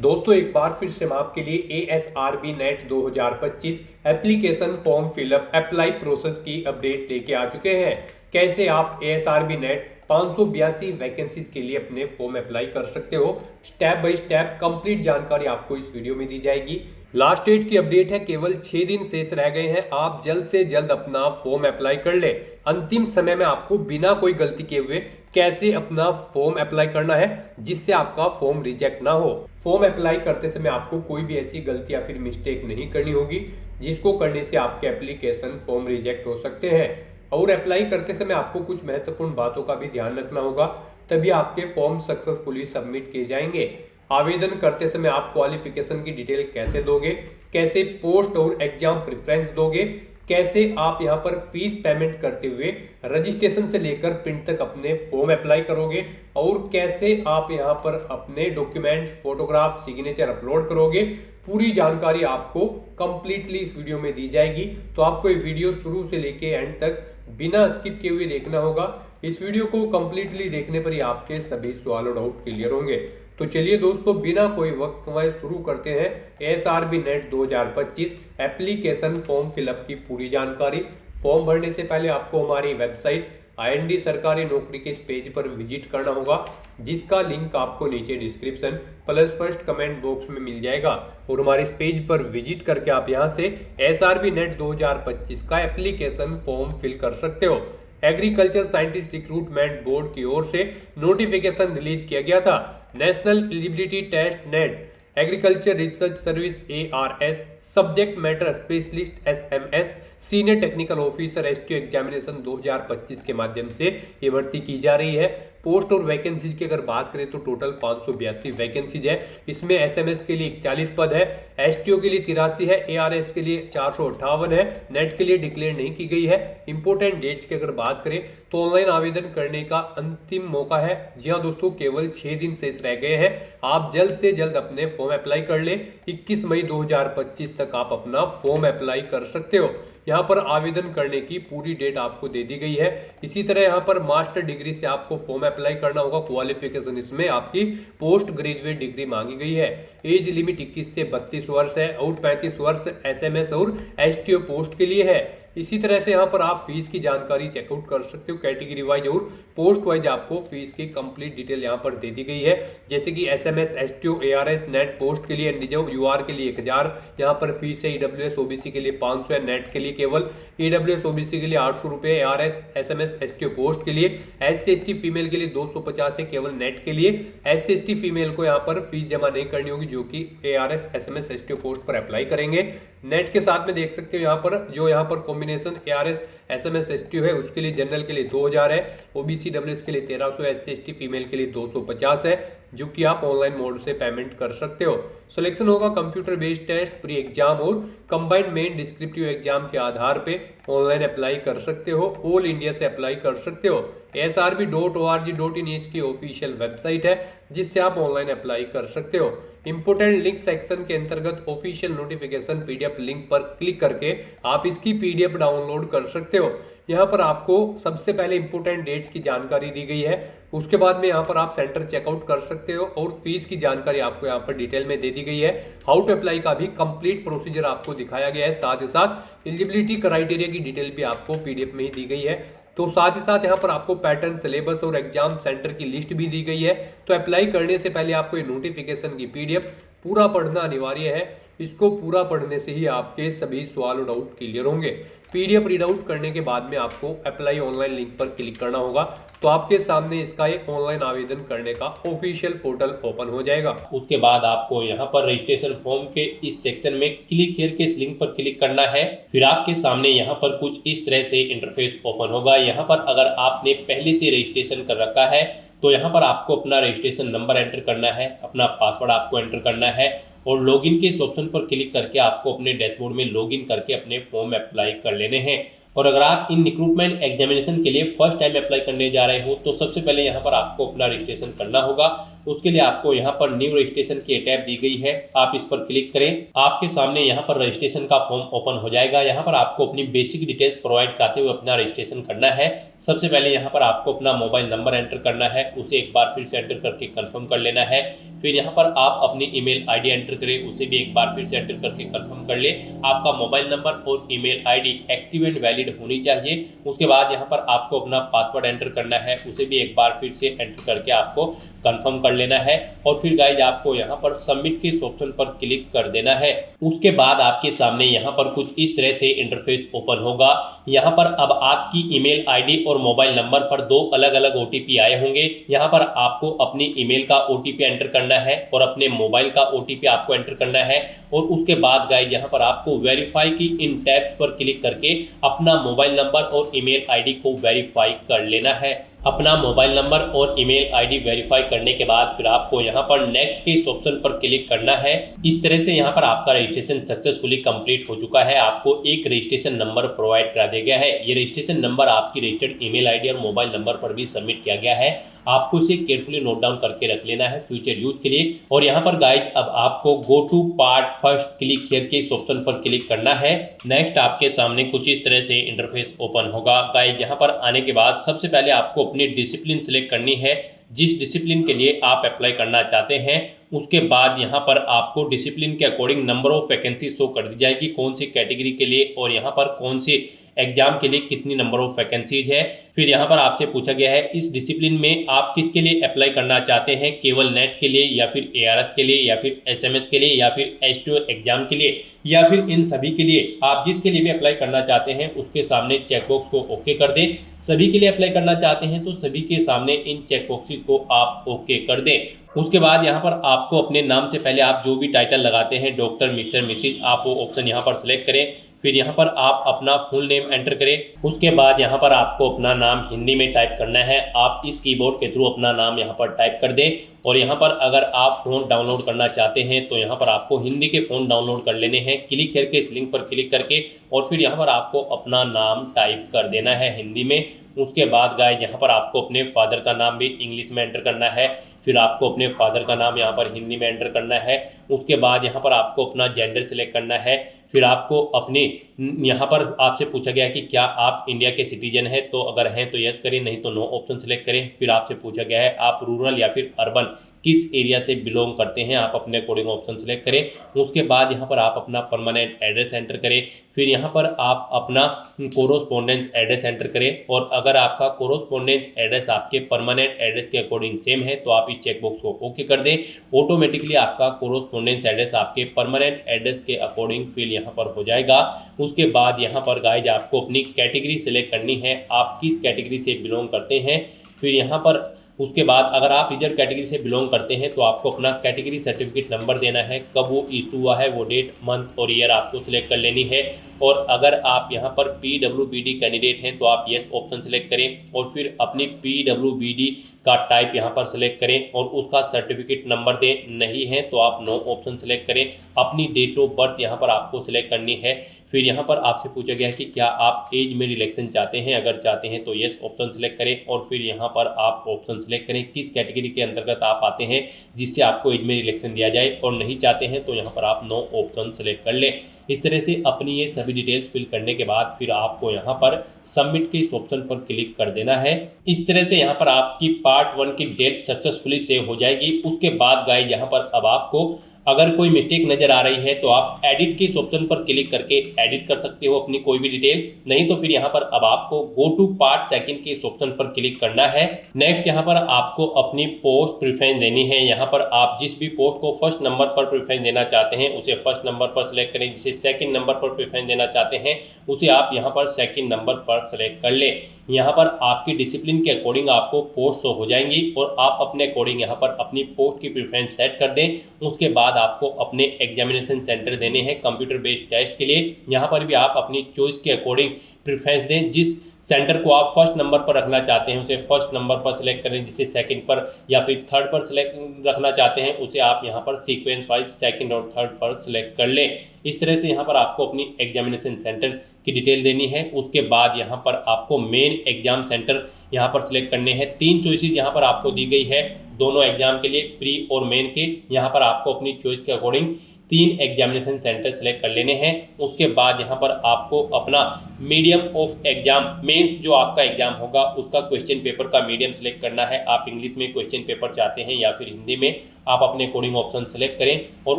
दोस्तों एक बार फिर से हम आपके लिए ASRB net 2025 application form fill up apply process की अपडेट लेके आ चुके हैं। कैसे आप ASRB नेट 582 वैकेंसीज के लिए अपने फॉर्म अप्लाई कर सकते हो, स्टेप बाय स्टेप कंप्लीट जानकारी आपको इस वीडियो में दी जाएगी। लास्ट डेट की अपडेट है, केवल 6 दिन शेष रह गए हैं। आप जल्द से जल्द अपना फॉर्म अप्लाई कर ले। अंतिम समय में आपको बिना कोई गलती किए हुए कैसे अपना फॉर्म अप्लाई करना है जिससे आपका फॉर्म रिजेक्ट ना हो। फॉर्म अप्लाई करते समय आपको कोई भी ऐसी गलती या फिर मिस्टेक नहीं करनी होगी जिसको करने से आपके एप्लीकेशन फॉर्म रिजेक्ट हो सकते हैं। और अप्लाई करते समय आपको कुछ महत्वपूर्ण बातों का भी ध्यान रखना होगा, तभी आपके फॉर्म सक्सेसफुली सबमिट किए जाएंगे। आवेदन करते समय आप क्वालिफिकेशन की डिटेल कैसे दोगे, कैसे पोस्ट और एग्जाम प्रेफरेंस दोगे, कैसे आप यहां पर फीस पेमेंट करते हुए रजिस्ट्रेशन से लेकर प्रिंट तक अपने फॉर्म अप्लाई करोगे, और कैसे आप यहां पर अपने डॉक्यूमेंट्स, फोटोग्राफ, सिग्नेचर अपलोड करोगे। पूरी जानकारी आपको कंप्लीटली इस वीडियो में दी जाएगी, तो आपको ये वीडियो शुरू से लेके एंड तक बिना स्किप किए हुए देखना होगा। इस वीडियो को कंप्लीटली देखने पर ही आपके सभी सवाल और डाउट क्लियर होंगे। तो चलिए दोस्तों, बिना कोई वक्त गंवाए शुरू करते हैं ASRB net 2025 application form fill up की पूरी जानकारी। फॉर्म भरने से पहले आपको हमारी वेबसाइट IND सरकारी नौकरी के इस पेज पर विजिट करना होगा, जिसका लिंक आपको नीचे description plus first comment box में मिल जाएगा। और हमारे इस पेज पर विजिट करके आप यहां से ASRB नेट 2025 का एप्लीकेशन फॉर्म फिल कर सकते हो। एग्रीकल्चर साइंटिस्ट रिक्रूटमेंट बोर्ड की ओर से नोटिफिकेशन रिलीज किया गया था। National eligibility test NET, agriculture research service ARS, subject matter specialist SMS, senior technical officer STO examination 2025 के माध्यम से ये भर्ती की जा रही है। पोस्ट और वैकेंसीज की अगर बात करें तो टोटल 582 वैकेंसीज है। इसमें SMS के लिए 41 पद है, STO के लिए 83 है, ARS के लिए 458 है, नेट के लिए डिक्लेयर नहीं की गई है। इंपोर्टेंट डेट्स की अगर बात करें तो ऑनलाइन आवेदन करने का अंतिम मौका है। जी हाँ दोस्तों, केवल 6 दिन शेष रह गए हैं। आप जल्द से जल्द अपने फॉर्म अप्लाई कर ले। 21 मई 2025 तक आप अपना फॉर्म अप्लाई कर सकते हो। यहाँ पर आवेदन करने की पूरी डेट आपको दे दी गई है। इसी तरह यहाँ पर मास्टर डिग्री से आपको फॉर्म अप्लाई करना होगा। क्वालिफिकेशन इसमें आपकी पोस्ट ग्रेजुएट डिग्री मांगी गई है। एज लिमिट 21 से 32 वर्ष है और 35 वर्ष SMS और STO पोस्ट के लिए है। इसी तरह से यहाँ पर आप फीस की जानकारी चेकआउट कर सकते हो। कैटेगरी वाइज और पोस्ट वाइज आपको फीस की कंप्लीट डिटेल यहाँ पर दे दी गई है, जैसे कि SMS, STO, ARS, net post के लिए रिजर्व UR के लिए 1000 यहाँ पर फीस है। EWS OBC के लिए 500 है, नेट के लिए केवल। EWS OBC के लिए 800 रुपये, ARS, SMS, STO पोस्ट के लिए। SC ST फीमेल के लिए 250 है केवल नेट के लिए। SC ST फीमेल को यहाँ पर फीस जमा नहीं करनी होगी, जो कि ARS, SMS, STO पोस्ट पर अप्लाई करेंगे। नेट के साथ में देख सकते हो यहाँ पर जो यहाँ पर कॉम्बिनेशन ARS, SMS, STO है उसके लिए जनरल के लिए 2000 है, OBC WS के लिए 1300 है, SC ST फीमेल के लिए 250 है, जो कि आप ऑनलाइन मोड से पेमेंट कर सकते हो। सिलेक्शन होगा computer based test, pre exam और कंबाइंड मेन डिस्क्रिप्टिव एग्जाम के आधार पे ऑनलाइन अप्लाई कर सकते हो। ऑल इंडिया से अप्लाई कर सकते हो। ASRB.org.in इसकी ऑफिशियल वेबसाइट है, जिससे आप ऑनलाइन अप्लाई कर सकते हो। इंपोर्टेंट लिंक सेक्शन के अंतर्गत ऑफिशियल नोटिफिकेशन PDF लिंक पर क्लिक करके आप इसकी PDF डाउनलोड कर सकते हो। यहाँ पर आपको सबसे पहले इंपोर्टेंट डेट्स की जानकारी दी गई है, उसके बाद में यहाँ पर आप सेंटर चेकआउट कर सकते हो और फीस की जानकारी आपको यहाँ पर डिटेल में दे दी गई है। हाउ टू अप्लाई का भी कंप्लीट प्रोसीजर आपको दिखाया गया है, साथ ही साथ एलिजिबिलिटी क्राइटेरिया की डिटेल भी आपको PDF में ही दी गई है। तो साथ ही साथ यहाँ पर आपको पैटर्न, सिलेबस और एग्जाम सेंटर की लिस्ट भी दी गई है। तो अप्लाई करने से पहले आपको ये नोटिफिकेशन की PDF पूरा पढ़ना अनिवार्य है। इसको पूरा पढ़ने से ही आपके सभी सवाल और डाउट क्लियर होंगे। PDF रीड आउट करने के बाद में आपको अप्लाई ऑनलाइन लिंक पर क्लिक करना होगा, तो आपके सामने इसका एक ऑनलाइन आवेदन करने का ऑफिशियल पोर्टल ओपन हो जाएगा। उसके बाद आपको यहाँ पर रजिस्ट्रेशन फॉर्म के इस सेक्शन में क्लिक हियर के इस लिंक पर क्लिक करना है। फिर आपके सामने यहाँ पर कुछ इस तरह से इंटरफेस ओपन होगा। यहाँ पर अगर आपने पहले से रजिस्ट्रेशन कर रखा है तो यहाँ पर आपको अपना रजिस्ट्रेशन नंबर एंटर करना है, अपना पासवर्ड आपको एंटर करना है और लॉगिन के इस ऑप्शन पर क्लिक करके आपको अपने डैशबोर्ड में लॉगिन करके अपने फॉर्म अप्लाई कर लेने हैं। और अगर आप इन रिक्रूटमेंट एग्जामिनेशन के लिए फर्स्ट टाइम अप्लाई करने जा रहे हो तो सबसे पहले यहाँ पर आपको अपना रजिस्ट्रेशन करना होगा। उसके लिए आपको यहाँ पर न्यू रजिस्ट्रेशन की टैब दी गई है, आप इस पर क्लिक करें। आपके सामने यहाँ पर रजिस्ट्रेशन का फॉर्म ओपन हो जाएगा। यहाँ पर आपको अपनी बेसिक डिटेल्स प्रोवाइड कराते हुए अपना रजिस्ट्रेशन करना है। सबसे पहले यहाँ पर आपको अपना मोबाइल नंबर एंटर करना है, उसे एक बार फिर से एंटर करके कंफर्म कर लेना है। फिर यहाँ पर आप अपनी ईमेल आईडी एंटर करें, उसे भी एक बार फिर से एंटर करके कंफर्म कर ले। आपका मोबाइल नंबर और email ID active and valid होनी चाहिए। उसके बाद यहाँ पर आपको अपना पासवर्ड एंटर करना है, उसे भी एक बार फिर से एंटर करके आपको कंफर्म कर लेना है। और फिर गाइज आपको यहाँ पर सबमिट के ऑप्शन पर क्लिक कर देना है। उसके बाद आपके सामने यहाँ पर कुछ इस तरह से इंटरफेस ओपन होगा। यहाँ पर अब आपकी ईमेल आईडी और मोबाइल नंबर पर दो अलग अलग ओटीपी आए होंगे। यहाँ पर आपको अपनी ईमेल का ओटीपी एंटर करना है और अपने मोबाइल का ओटीपी आपको एंटर करना है। और उसके बाद गाइज यहाँ पर आपको वेरीफाई की इन टैब्स पर क्लिक करके अपना मोबाइल नंबर और ईमेल आईडी को वेरीफाई कर लेना है। अपना मोबाइल नंबर और ईमेल आईडी वेरीफाई करने के बाद फिर आपको यहाँ पर नेक्स्ट के इस ऑप्शन पर क्लिक करना है। इस तरह से यहाँ पर आपका रजिस्ट्रेशन सक्सेसफुली कंप्लीट हो चुका है। आपको एक रजिस्ट्रेशन नंबर प्रोवाइड करा दिया गया है। ये रजिस्ट्रेशन नंबर आपकी रजिस्टर्ड ईमेल आईडी और मोबाइल नंबर पर भी सबमिट किया गया है। आपको इसे केयरफुली नोट डाउन करके रख लेना है फ्यूचर यूज के लिए। और यहाँ पर गाइज अब आपको go to part first click here के इस ऑप्शन पर क्लिक करना है। नेक्स्ट आपके सामने कुछ इस तरह से इंटरफेस ओपन होगा। गाइज यहाँ पर आने के बाद सबसे पहले आपको अपनी डिसिप्लिन सिलेक्ट करनी है, जिस डिसिप्लिन के लिए आप अप्लाई करना चाहते हैं। उसके बाद यहाँ पर आपको डिसिप्लिन के according number of vacancy show कर दी जाएगी, कौन सी कैटेगरी के लिए और यहाँ पर कौन सी एग्जाम के लिए कितनी नंबर ऑफ वैकेंसीज है। फिर यहाँ पर आपसे पूछा गया है इस डिसिप्लिन में आप किसके लिए अप्लाई करना चाहते हैं, केवल नेट के लिए या फिर एआरएस के लिए या फिर एसएमएस के लिए या फिर एचटीओ एग्जाम के लिए या फिर इन सभी के लिए। आप जिसके लिए भी अप्लाई करना चाहते हैं उसके सामने चेकबॉक्स को ओके कर दें। सभी के लिए अप्लाई करना चाहते हैं तो सभी के सामने इन चेकबॉक्सेस को आप ओके कर दें। उसके बाद यहाँ पर आपको अपने नाम से पहले आप जो भी टाइटल लगाते हैं, डॉक्टर, मिस्टर, मिसेज, आप वो ऑप्शन यहाँ पर सिलेक्ट करें। फिर यहाँ पर आप अपना फुल नेम एंटर करें। उसके बाद यहाँ पर आपको अपना नाम हिंदी में टाइप करना है। आप इस कीबोर्ड के थ्रू अपना नाम यहाँ पर टाइप कर दें। और यहाँ पर अगर आप फ़ोन डाउनलोड करना चाहते हैं तो यहाँ पर आपको हिंदी के फ़ोन डाउनलोड कर लेने हैं। क्लिक करके इस लिंक पर क्लिक करके और फिर यहाँ पर आपको अपना नाम टाइप कर देना है हिंदी में। उसके बाद गाइस यहाँ पर आपको अपने फादर का नाम भी इंग्लिश में एंटर करना है। फिर आपको अपने फादर का नाम यहाँ पर हिंदी में एंटर करना है। उसके बाद यहाँ पर आपको अपना जेंडर सिलेक्ट करना है। फिर आपको अपने यहाँ पर आपसे पूछा गया कि क्या आप इंडिया के सिटीजन हैं, तो अगर हैं तो यस करें, नहीं तो नो ऑप्शन सेलेक्ट करें। फिर आपसे पूछा गया है आप रूरल या फिर अर्बन किस एरिया से बिलोंग करते हैं, आप अपने अकॉर्डिंग ऑप्शन सेलेक्ट करें। उसके बाद यहाँ पर आप अपना परमानेंट एड्रेस एंटर करें। फिर यहाँ पर आप अपना कोरोस्पोंडेंस एड्रेस एंटर करें। और अगर आपका कोरोस्पोंडेंस एड्रेस आपके परमानेंट एड्रेस के अकॉर्डिंग सेम है तो आप इस चेकबॉक्स को ओके कर दें। ऑटोमेटिकली आपका कोरोस्पोंडेंस एड्रेस आपके परमानेंट एड्रेस के अकॉर्डिंग फिल यहाँ पर हो जाएगा। उसके बाद यहाँ पर गाइज आपको अपनी कैटेगरी सिलेक्ट करनी है, आप किस कैटेगरी से बिलोंग करते हैं। फिर यहाँ पर उसके बाद अगर आप रिजर्व कैटेगरी से बिलोंग करते हैं तो आपको अपना कैटेगरी सर्टिफिकेट नंबर देना है, कब वो इशू हुआ है, वो डेट, मंथ और ईयर आपको सिलेक्ट कर लेनी है। और अगर आप यहाँ पर PWBD कैंडिडेट हैं तो आप यस ऑप्शन सेलेक्ट करें और फिर अपनी PWBD का टाइप यहाँ पर सिलेक्ट करें और उसका सर्टिफिकेट नंबर दें। नहीं है तो आप नो ऑप्शन सेलेक्ट करें। अपनी डेट ऑफ बर्थ यहाँ पर आपको सिलेक्ट करनी है। फिर यहाँ पर आपसे पूछा गया है कि क्या आप एज में रिलैक्सेशन चाहते हैं, अगर चाहते हैं तो यस ऑप्शन सेलेक्ट करें। और फिर यहाँ पर आप ऑप्शन सेलेक्ट करें किस कैटेगरी के अंतर्गत आप आते हैं जिससे आपको एज में रिलैक्सेशन दिया जाए। और नहीं चाहते हैं तो यहाँ पर आप नो ऑप्शन सेलेक्ट कर लें। इस तरह से अपनी ये सभी डिटेल्स फिल करने के बाद फिर आपको यहाँ पर सबमिट के इस ऑप्शन पर क्लिक कर देना है। इस तरह से यहाँ पर आपकी पार्ट 1 की डिटेल्स सक्सेसफुली सेव हो जाएगी। उसके बाद गाइस यहाँ पर अब आपको अगर कोई मिस्टेक नजर आ रही है तो आप एडिट के इस ऑप्शन पर क्लिक करके एडिट कर सकते हो अपनी कोई भी डिटेल। नहीं तो फिर यहाँ पर अब आपको गो टू पार्ट सेकंड के इस ऑप्शन पर क्लिक करना है। नेक्स्ट यहाँ पर आपको अपनी पोस्ट प्रेफरेंस देनी है। यहाँ पर आप जिस भी पोस्ट को फर्स्ट नंबर पर प्रेफरेंस देना चाहते हैं उसे फर्स्ट नंबर पर सिलेक्ट करें, जिसे सेकंड नंबर पर प्रेफरेंस देना चाहते हैं उसे आप यहाँ पर सेकंड नंबर पर सिलेक्ट कर लें। यहाँ पर आपकी डिसिप्लिन के अकॉर्डिंग आपको पोस्ट शो हो जाएंगी और आप अपने अकॉर्डिंग यहाँ पर अपनी पोस्ट की प्रेफरेंस सेट कर दें। उसके बाद आपको अपने एग्जामिनेशन सेंटर देने हैं कंप्यूटर बेस्ड टेस्ट के लिए। यहाँ पर भी आप अपनी चॉइस के अकॉर्डिंग प्रेफरेंस दें। जिस सेंटर को आप फर्स्ट नंबर पर रखना चाहते हैं उसे फर्स्ट नंबर पर सिलेक्ट करें, जिसे सेकंड पर या फिर थर्ड पर सिलेक्ट रखना चाहते हैं उसे आप यहाँ पर सीक्वेंस वाइज सेकंड और थर्ड पर सिलेक्ट कर लें। इस तरह से यहाँ पर आपको अपनी एग्जामिनेशन सेंटर की डिटेल देनी है। उसके बाद यहाँ पर आपको मेन एग्जाम सेंटर यहाँ पर सिलेक्ट करने हैं। 3 चॉइसेस यहाँ पर आपको दी गई है। दोनों एग्जाम के लिए, प्री और मेन के। यहाँ पर आपको अपनी चॉइस के अकॉर्डिंग 3 एग्जामिनेशन सेंटर सेलेक्ट कर लेने हैं। उसके बाद यहाँ पर आपको अपना मीडियम ऑफ एग्जाम, मेंस जो आपका एग्जाम होगा उसका क्वेश्चन पेपर का मीडियम सेलेक्ट करना है। आप इंग्लिश में क्वेश्चन पेपर चाहते हैं या फिर हिंदी में, आप अपने अकॉर्डिंग ऑप्शन सेलेक्ट करें और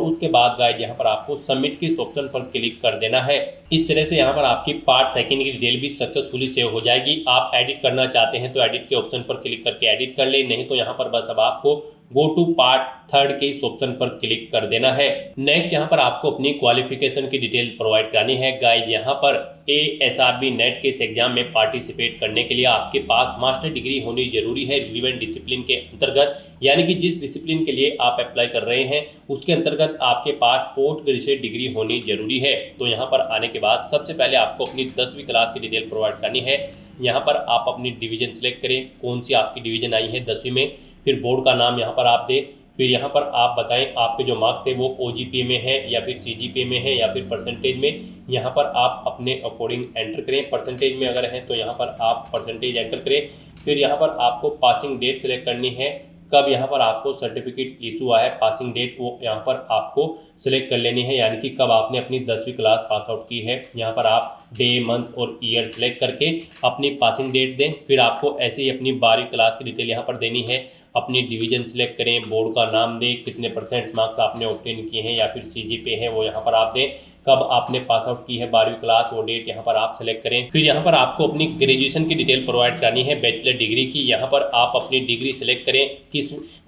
उसके बाद गाइज यहाँ पर आपको सबमिट के ऑप्शन पर क्लिक कर देना है। इस तरह से यहाँ पर आपकी पार्ट सेकंड की डिटेल भी सक्सेसफुली सेव हो जाएगी। आप एडिट करना चाहते हैं तो एडिट के ऑप्शन पर क्लिक करके एडिट कर ले, नहीं तो यहाँ पर बस अब आपको गो टू पार्ट थर्ड के इस ऑप्शन पर क्लिक कर देना है। नेक्स्ट यहाँ पर आपको अपनी क्वालिफिकेशन की डिटेल प्रोवाइड करानी है। गाइज यहाँ पर ASRB नेट के इस एग्जाम में पार्टिसिपेट करने के लिए आपके पास मास्टर डिग्री होनी जरूरी है रिलेवेंट डिसिप्लिन के अंतर्गत, यानी कि जिस डिसिप्लिन के लिए आप अप्लाई कर रहे हैं उसके अंतर्गत आपके पास पोस्ट ग्रेजुएट डिग्री होनी जरूरी है। तो यहाँ पर आने के बाद सबसे पहले आपको अपनी 10वीं क्लास की डिटेल प्रोवाइड करनी है। यहाँ पर आप अपनी डिवीजन सेलेक्ट करें, कौन सी आपकी डिवीजन आई है 10वीं में, फिर बोर्ड का नाम यहाँ पर आप दें, फिर यहाँ पर आप बताएं आपके जो मार्क्स थे वो OGPA में है या फिर CGPA में है या फिर परसेंटेज में। यहाँ पर आप अपने अकॉर्डिंग एंटर करें, परसेंटेज में अगर है तो यहाँ पर आप परसेंटेज एंटर करें। फिर यहाँ पर आपको पासिंग डेट सेलेक्ट करनी है, कब यहाँ पर आपको सर्टिफिकेट इशू आया है, पासिंग डेट वो यहाँ पर आपको सेलेक्ट कर लेनी है, यानी कि कब आपने अपनी 10वीं क्लास पास आउट की है। यहाँ पर आप डे, मंथ और ईयर सेलेक्ट करके अपनी पासिंग डेट दें। फिर आपको ऐसे ही अपनी 12वीं क्लास की डिटेल यहाँ पर देनी है, अपनी डिवीजन सेलेक्ट करें, बोर्ड का नाम दें, कितने % मार्क्स आपने ऑब्टेन किए हैं या फिर CGPA है वो यहाँ पर आप दें, कब आपने पास आउट की है 12वीं क्लास वो डेट यहाँ पर आप सेलेक्ट करें। फिर यहाँ पर आपको अपनी ग्रेजुएशन की डिटेल प्रोवाइड करानी है, बैचलर डिग्री की। यहाँ पर आप अपनी डिग्री सेलेक्ट करें,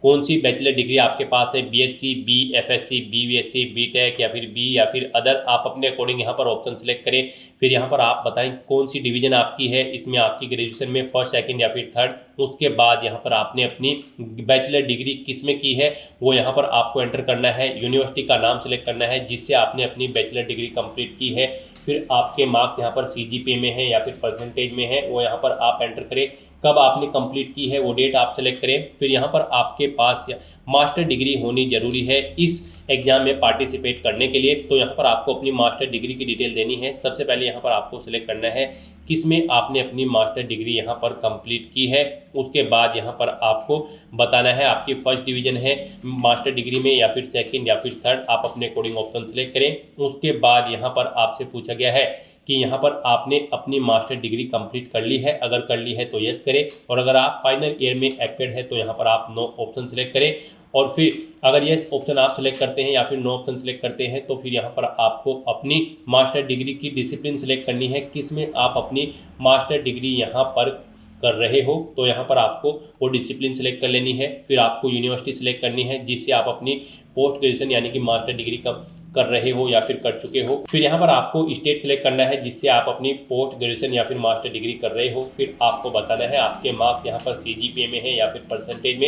कौन सी बैचलर डिग्री आपके पास है, BSc, BFSc, BVSc, BTech या फिर B या फिर अदर, आप अपने अकॉर्डिंग यहाँ पर ऑप्शन सेलेक्ट करें। फिर यहाँ पर आप बताएं कौन सी डिवीजन आपकी है, इसमें आपकी ग्रेजुएशन में फर्स्ट, सेकंड या फिर थर्ड। उसके बाद यहाँ पर आपने अपनी बैचलर डिग्री किस में की है वो यहाँ पर आपको एंटर करना है, यूनिवर्सिटी का नाम सेलेक्ट करना है जिससे आपने अपनी बैचलर डिग्री कंप्लीट की है। फिर आपके मार्क्स यहाँ पर CGPA में है या फिर परसेंटेज में है वो यहाँ पर आप एंटर करें, कब आपने कंप्लीट की है वो डेट आप सेलेक्ट करें। फिर यहाँ पर आपके पास मास्टर डिग्री होनी जरूरी है इस एग्जाम में पार्टिसिपेट करने के लिए। तो यहाँ पर आपको अपनी मास्टर डिग्री की डिटेल देनी है। सबसे पहले यहाँ पर आपको सिलेक्ट करना है किस में आपने अपनी मास्टर डिग्री यहाँ पर कंप्लीट की है। उसके बाद यहाँ पर आपको बताना है आपकी फर्स्ट डिवीजन है मास्टर डिग्री में या फिर सेकंड या फिर थर्ड, आप अपने अकॉर्डिंग ऑप्शन सेलेक्ट करें। उसके बाद यहाँ पर आपसे पूछा गया है कि यहाँ पर आपने अपनी मास्टर डिग्री कंप्लीट कर ली है, अगर कर ली है तो यस करें, और अगर आप फाइनल ईयर में एक्टेड है तो यहाँ पर आप नो ऑप्शन सेलेक्ट करें। और फिर अगर यस ऑप्शन आप सेलेक्ट करते हैं या फिर नो ऑप्शन सेलेक्ट करते हैं तो फिर यहाँ पर आपको अपनी मास्टर डिग्री की डिसिप्लिन सेलेक्ट करनी है, किस में आप अपनी मास्टर डिग्री यहाँ पर कर रहे हो। तो यहाँ पर आपको वो डिसिप्लिन सेलेक्ट कर लेनी है। फिर आपको यूनिवर्सिटी सेलेक्ट करनी है जिससे आप अपनी पोस्ट ग्रेजुएशन यानी कि मास्टर डिग्री कब कर रहे हो या फिर कर चुके हो। फिर यहाँ पर आपको स्टेट सेलेक्ट करना है जिससे आप अपनी पोस्ट ग्रेजुएशन या फिर मास्टर डिग्री कर रहे हो। फिर आपको बताना है आपके मार्क्स यहाँ पर CGPA में है या फिर परसेंटेज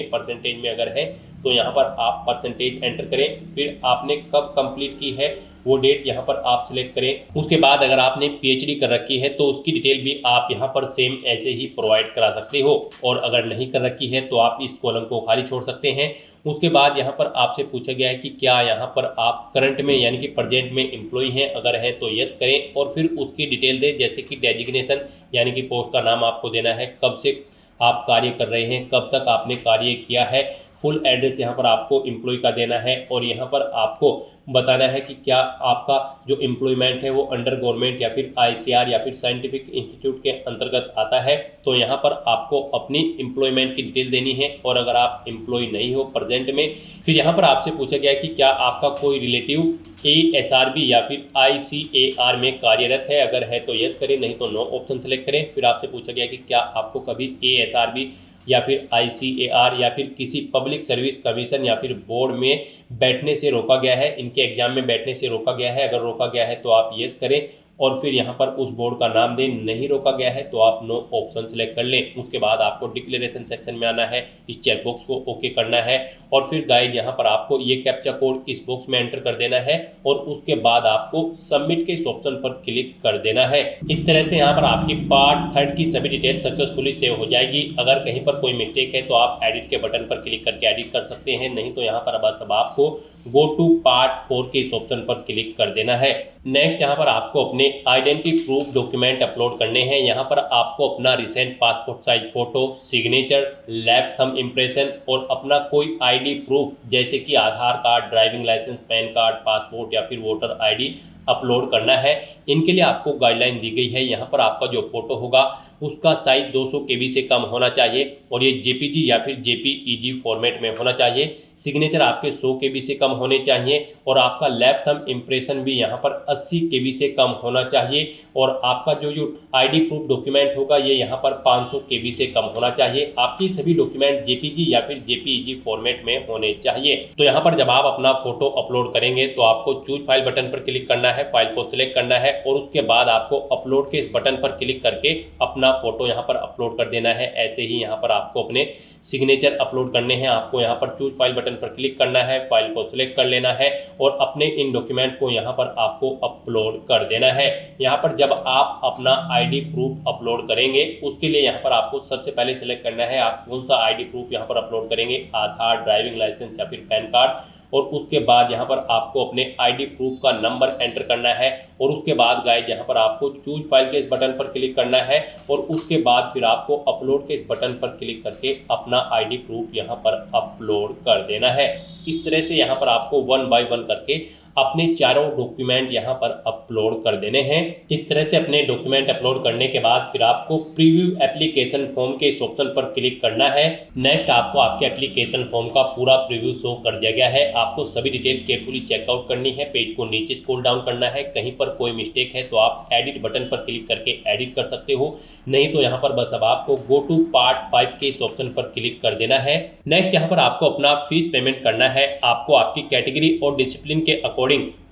में अगर है तो यहाँ पर आप परसेंटेज एंटर करें। फिर आपने कब कंप्लीट की है वो डेट यहाँ पर आप सिलेक्ट करें। उसके बाद अगर आपने PhD कर रखी है तो उसकी डिटेल भी आप यहाँ पर सेम ऐसे ही प्रोवाइड करा सकते हो, और अगर नहीं कर रखी है तो आप इस कॉलम को खाली छोड़ सकते हैं। उसके बाद यहाँ पर आपसे पूछा गया है कि क्या यहाँ पर आप करंट में यानी कि प्रेजेंट में एम्प्लॉय हैं, अगर है तो यस करें और फिर उसकी डिटेल दें, जैसे कि डेजिग्नेशन यानी कि पोस्ट का नाम आपको देना है, कब से आप कार्य कर रहे हैं, कब तक आपने कार्य किया है, फुल एड्रेस यहाँ पर आपको एम्प्लॉय का देना है, और यहाँ पर आपको बताना है कि क्या आपका जो एम्प्लॉयमेंट है वो अंडर गवर्नमेंट या फिर ICR या फिर साइंटिफिक इंस्टीट्यूट के अंतर्गत आता है। तो यहाँ पर आपको अपनी एम्प्लॉयमेंट की डिटेल देनी है, और अगर आप एम्प्लॉय नहीं हो प्रेजेंट में, फिर यहाँ पर आपसे पूछा गया है कि क्या आपका कोई रिलेटिव ASRB या फिर ICAR में कार्यरत है, अगर है तो यस करें, नहीं तो नो ऑप्शन सेलेक्ट करें। फिर आपसे पूछा गया कि क्या आपको कभी ASRB या फिर ICAR या फिर किसी पब्लिक सर्विस कमीशन या फिर बोर्ड में बैठने से रोका गया है, इनके एग्जाम में बैठने से रोका गया है, अगर रोका गया है तो आप यस करें और फिर यहाँ पर उस बोर्ड का नाम दें, नहीं रोका गया है तो आप नो ऑप्शन सेलेक्ट कर लें। उसके बाद आपको डिक्लेरेशन सेक्शन में आना है, इस चेक बॉक्स को ओके करना है, और फिर गाइड यहाँ पर आपको ये कैप्चा कोड इस बॉक्स में एंटर कर देना है, और उसके बाद आपको सबमिट के इस ऑप्शन पर क्लिक कर देना है। इस तरह से यहाँ पर आपकी पार्ट 3 की सभी डिटेल सक्सेसफुली सेव हो जाएगी। अगर कहीं पर कोई मिस्टेक है तो आप एडिट के बटन पर क्लिक करके एडिट कर सकते हैं, नहीं तो यहाँ पर बस अब आपको गो टू पार्ट 4 के इस ऑप्शन पर क्लिक कर देना है। नेक्स्ट यहाँ पर आपको अपने आइडेंटिटी प्रूफ डॉक्यूमेंट अपलोड करने हैं। यहाँ पर आपको अपना recent passport size photo, signature, left thumb impression और अपना कोई आईडी प्रूफ जैसे कि Aadhaar card, driving licence, PAN card, passport या फिर वोटर आईडी अपलोड करना है। इनके लिए आपको गाइडलाइन दी गई है। यहाँ पर आपका जो फोटो होगा उसका साइज 200 KB से कम होना चाहिए और ये JPG या फिर JPEG फॉर्मेट में होना चाहिए। सिग्नेचर आपके 100 KB से कम होने चाहिए और आपका लेफ्ट थंब इम्प्रेशन भी यहाँ पर 80 KB से कम होना चाहिए और आपका जो आईडी प्रूफ डॉक्यूमेंट होगा ये यहाँ पर 500 KB से कम होना चाहिए। आपके सभी डॉक्यूमेंट JPG या फिर JPEG फॉर्मेट में होने चाहिए। तो यहाँ पर जब आप अपना फोटो अपलोड करेंगे तो आपको चूज फाइल बटन पर क्लिक करना है, फाइल को सिलेक्ट करना है और उसके बाद आपको अपलोड के इस बटन पर क्लिक करके अपना फोटो यहाँ पर अपलोड कर देना है। ऐसे ही यहाँ पर आपको अपने सिग्नेचर अपलोड करने हैं। आपको यहाँ पर चूज फाइल बटन पर क्लिक करना है, फाइल को सिलेक्ट कर लेना है और अपने इन डॉक्यूमेंट को यहाँ पर आपको अपलोड कर देना है। यहाँ पर जब आप अपना आईडी प्रूफ अपलोड करेंगे उसके लिए यहाँ पर आपको सबसे पहले सिलेक्ट करना है आप कौन सा आईडी प्रूफ यहाँ पर अपलोड करेंगे, आधार, ड्राइविंग लाइसेंस या फिर पैन कार्ड। और उसके बाद यहाँ पर आपको अपने आईडी प्रूफ का नंबर एंटर करना है और उसके बाद गाइस यहाँ पर आपको चूज फाइल के इस बटन पर क्लिक करना है और उसके बाद फिर आपको अपलोड के इस बटन पर क्लिक करके अपना आईडी प्रूफ यहाँ पर अपलोड कर देना है। इस तरह से यहाँ पर आपको 1 बाय 1 करके अपने चारों डॉक्यूमेंट यहाँ पर अपलोड कर देने हैं। इस तरह से अपने डॉक्यूमेंट अपलोड करने के बाद फिर आपको प्रीव्यू एप्लीकेशन फॉर्म के इस ऑप्शन पर क्लिक करना है। नेक्स्ट आपको आपके एप्लीकेशन फॉर्म का पूरा प्रीव्यू शो कर दिया गया है। आपको सभी डिटेल केयरफुली चेकआउट करनी है, पेज को नीचे स्क्रॉल डाउन करना है। कहीं पर कोई मिस्टेक है तो आप एडिट बटन पर क्लिक करके एडिट कर सकते हो, नहीं तो यहाँ पर बस अब आपको गो टू पार्ट 5 के इस ऑप्शन पर क्लिक कर देना है। नेक्स्ट यहाँ पर आपको अपना फीस पेमेंट करना है। आपको आपकी कैटेगरी और डिसिप्लिन के अकॉर्डिंग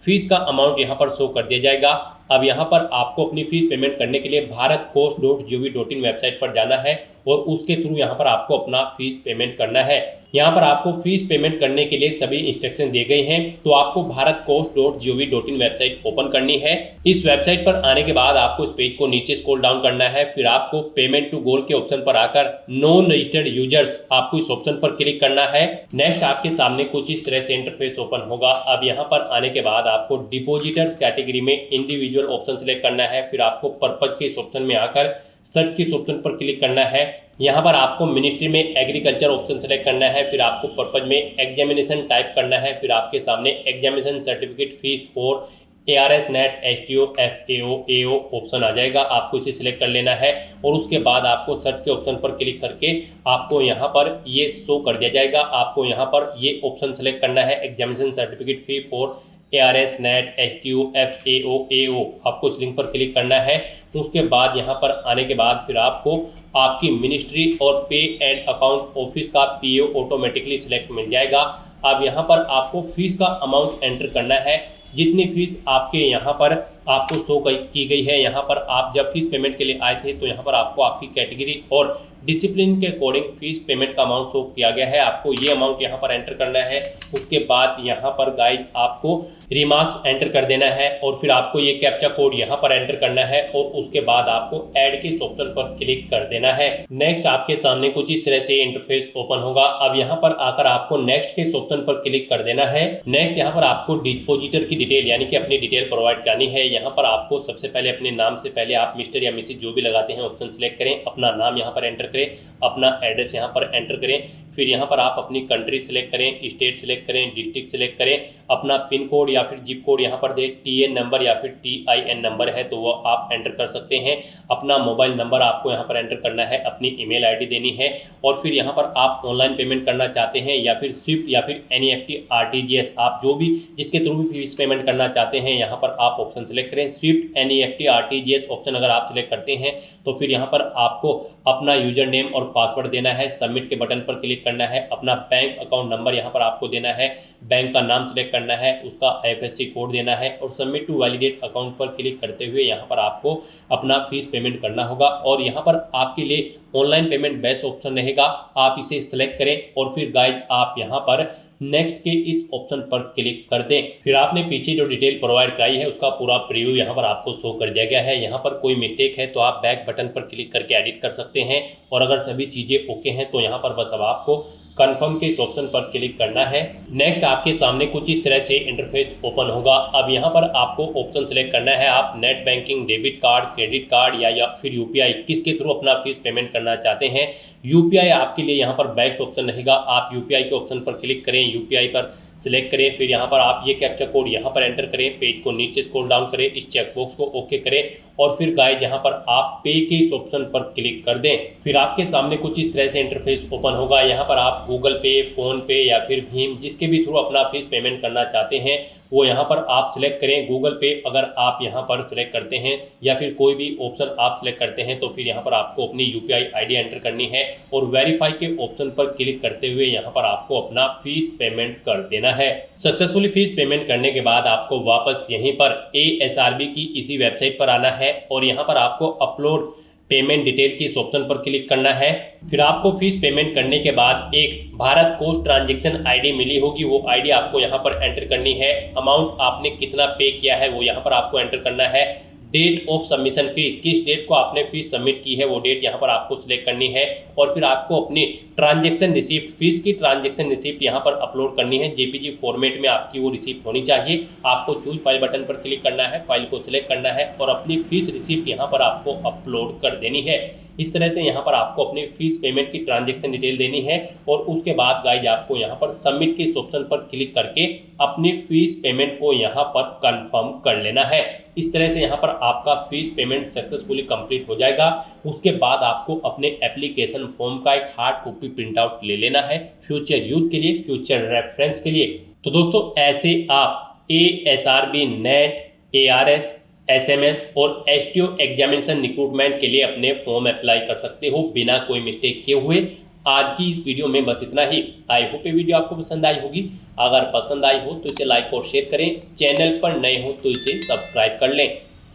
फीस का अमाउंट यहाँ पर शो कर दिया जाएगा। अब यहाँ पर आपको अपनी फीस पेमेंट करने के लिए bharatcost.gov.in वेबसाइट पर जाना है और उसके थ्रू यहाँ पर आपको अपना फीस पेमेंट करना है। यहाँ पर आपको फीस पेमेंट करने के लिए सभी इंस्ट्रक्शन दिए गए हैं। तो आपको bharatcost.gov.in वेबसाइट ओपन करनी है। इस वेबसाइट पर आने के बाद आपको इस पेज को नीचे स्क्रॉल डाउन करना है। फिर आपको पेमेंट टू गोल के ऑप्शन पर आकर नॉन रजिस्टर्ड यूजर्स आपको इस ऑप्शन पर क्लिक करना है। नेक्स्ट आपके सामने कुछ इस तरह से इंटरफेस ओपन होगा। अब यहाँ पर आने के बाद आपको डिपोजिटर्स कैटेगरी में इंडिविजुअल ऑप्शन सेलेक्ट करना है। फिर आपको पर्पज के इस ऑप्शन में आकर सर्च के इस ऑप्शन पर क्लिक करना है। यहाँ पर आपको मिनिस्ट्री में एग्रीकल्चर ऑप्शन सेलेक्ट करना है। फिर आपको पर्पज में एग्जामिनेशन टाइप करना है। फिर आपके सामने examination certificate fees for ARS NET STO FAO AO option आ जाएगा। आपको इसे सिलेक्ट कर लेना है और उसके बाद आपको सर्च के ऑप्शन पर क्लिक करके आपको यहाँ पर ये शो कर दिया जाएगा। आपको यहाँ पर ये ऑप्शन सेलेक्ट करना है examination certificate fee for ARS NET STO FAO AO। आपको इस लिंक पर क्लिक करना है। उसके बाद यहाँ पर आने के बाद फिर आपको आपकी मिनिस्ट्री और पे एंड अकाउंट ऑफिस का PO ऑटोमेटिकली सिलेक्ट मिल जाएगा। अब यहाँ पर आपको फीस का अमाउंट एंटर करना है। जितनी फीस आपके यहाँ पर आपको शो की गई है, यहाँ पर आप जब फीस पेमेंट के लिए आए थे तो यहाँ पर आपको आपकी कैटेगरी और डिसिप्लिन के अकॉर्डिंग फीस पेमेंट का अमाउंट शो किया गया है। आपको ये अमाउंट यहाँ पर एंटर करना है। उसके बाद यहाँ पर गाइस आपको रिमार्क्स एंटर कर देना है और फिर आपको ये कैप्चा कोड यहाँ पर एंटर करना है और उसके बाद आपको ऐड के इस ऑप्शन पर क्लिक कर देना है। नेक्स्ट आपके सामने कुछ इस तरह से इंटरफेस ओपन होगा। अब यहाँ पर आकर आपको नेक्स्ट के इस ऑप्शन पर क्लिक कर देना है। नेक्स्ट यहाँ पर आपको डिपोजिटर की डिटेल यानी कि अपनी डिटेल प्रोवाइड करनी है। यहाँ पर आपको सबसे पहले अपने नाम से पहले आप मिस्टर या मिसेज जो भी लगाते हैं ऑप्शन सेलेक्ट करें, अपना नाम यहाँ पर एंटर करें, अपना एड्रेस यहाँ पर एंटर करें। फिर यहाँ पर आप अपनी कंट्री सिलेक्ट करें, स्टेट सिलेक्ट करें, डिस्ट्रिक्ट सिलेक्ट करें, अपना पिन कोड या फिर जिप कोड यहाँ पर दें, TN नंबर या फिर TIN नंबर है तो वो आप एंटर कर सकते हैं। अपना मोबाइल नंबर आपको यहाँ पर एंटर करना है, अपनी ईमेल आईडी देनी है और फिर यहाँ पर आप ऑनलाइन पेमेंट करना चाहते हैं या फिर स्विफ्ट या फिर NEFT RTGS आप जो भी जिसके थ्रू भी फीस पेमेंट करना चाहते हैं यहाँ पर आप ऑप्शन सेलेक्ट करें। स्विफ्ट NEFT RTGS ऑप्शन अगर आप सिलेक्ट करते हैं तो फिर यहाँ पर आपको अपना यूजर नेम और पासवर्ड देना है, सबमिट के बटन पर क्लिक करना है, अपना बैंक अकाउंट नंबर यहाँ पर आपको देना है, बैंक का नाम सिलेक्ट करना है, उसका IFSC कोड देना है और सबमिट टू वैलिडेट अकाउंट पर क्लिक करते हुए यहाँ पर आपको अपना फीस पेमेंट करना होगा। और यहाँ पर आपके लिए ऑनलाइन पेमेंट बेस्ट ऑप्शन रहेगा, आप इसे सिलेक्ट करें और फिर गाइस आप यहाँ पर नेक्स्ट के इस ऑप्शन पर क्लिक कर दें। फिर आपने पीछे जो डिटेल प्रोवाइड कराई है उसका पूरा प्रीव्यू यहाँ पर आपको शो कर दिया गया है। यहाँ पर कोई मिस्टेक है तो आप बैक बटन पर क्लिक करके एडिट कर सकते हैं और अगर सभी चीज़ें ओके हैं तो यहाँ पर बस अब आपको कंफर्म के इस ऑप्शन पर क्लिक करना है। नेक्स्ट आपके सामने कुछ इस तरह से इंटरफेस ओपन होगा। अब यहाँ पर आपको ऑप्शन सेलेक्ट करना है, आप net banking, debit card, credit card या फिर यूपीआई किसके थ्रू अपना फीस पेमेंट करना चाहते हैं। यूपीआई आपके लिए यहाँ पर बेस्ट ऑप्शन रहेगा। आप यूपीआई के ऑप्शन पर क्लिक करें, यूपीआई पर सिलेक्ट करें, फिर यहाँ पर आप ये कैप्चा कोड यहाँ पर एंटर करें, पेज को नीचे स्क्रॉल डाउन करें, इस चेकबॉक्स को ओके करें और फिर गाइस यहाँ पर आप पे के इस ऑप्शन पर क्लिक कर दें। फिर आपके सामने कुछ इस तरह से इंटरफेस ओपन होगा। यहाँ पर आप गूगल पे, फोन पे या फिर भीम जिसके भी थ्रू अपना फीस पेमेंट करना चाहते हैं वो यहाँ पर आप सिलेक्ट करें। गूगल पे अगर आप यहाँ पर सिलेक्ट करते हैं या फिर कोई भी ऑप्शन आप सिलेक्ट करते हैं तो फिर यहाँ पर आपको अपनी यूपीआई आईडी एंटर करनी है और वेरीफाई के ऑप्शन पर क्लिक करते हुए यहाँ पर आपको अपना फीस पेमेंट कर देना है। सक्सेसफुली फीस पेमेंट करने के बाद आपको वापस यहीं पर ASRB की इसी वेबसाइट पर आना है और यहाँ पर आपको अपलोड पेमेंट डिटेल की इस ऑप्शन पर क्लिक करना है। फिर आपको फीस पेमेंट करने के बाद एक भारत कोस्ट ट्रांजैक्शन आईडी मिली होगी, वो आईडी आपको यहाँ पर एंटर करनी है। अमाउंट आपने कितना पे किया है वो यहाँ पर आपको एंटर करना है। डेट ऑफ सबमिशन फी, किस डेट को आपने फीस सबमिट की है वो डेट यहाँ पर आपको सिलेक्ट करनी है और फिर आपको अपनी ट्रांजैक्शन रिसीप्ट, फीस की ट्रांजैक्शन रिसीप्ट यहाँ पर अपलोड करनी है। जेपीजी फॉर्मेट में आपकी वो रिसीप्ट होनी चाहिए। आपको चूज फाइल बटन पर क्लिक करना है, फाइल को सिलेक्ट करना है और अपनी फीस रिसीप्ट यहाँ पर आपको अपलोड कर देनी है। इस तरह से यहाँ पर आपको अपनी फीस पेमेंट की ट्रांजैक्शन डिटेल देनी है और उसके बाद गाइज आपको यहाँ पर सबमिट के इस ऑप्शन पर क्लिक करके अपनी फीस पेमेंट को यहाँ पर कंफर्म कर लेना है। इस तरह से यहाँ पर आपका फीस पेमेंट सक्सेसफुली कंप्लीट हो जाएगा। उसके बाद आपको अपने एप्लीकेशन फॉर्म का एक हार्ड कॉपी प्रिंट आउट ले लेना है फ्यूचर यूज के लिए, फ्यूचर रेफरेंस के लिए। तो दोस्तों ऐसे आप ASRB नेट, ARS, SMS और STO एग्जामिनेशन रिक्रूटमेंट के लिए अपने फॉर्म अप्लाई कर सकते हो बिना कोई मिस्टेक किए हुए। आज की इस वीडियो में बस इतना ही। आई होप ये वीडियो आपको पसंद आई होगी। अगर पसंद आई हो तो इसे लाइक और शेयर करें। चैनल पर नए हो तो इसे सब्सक्राइब कर लें।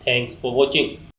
Thanks for watching.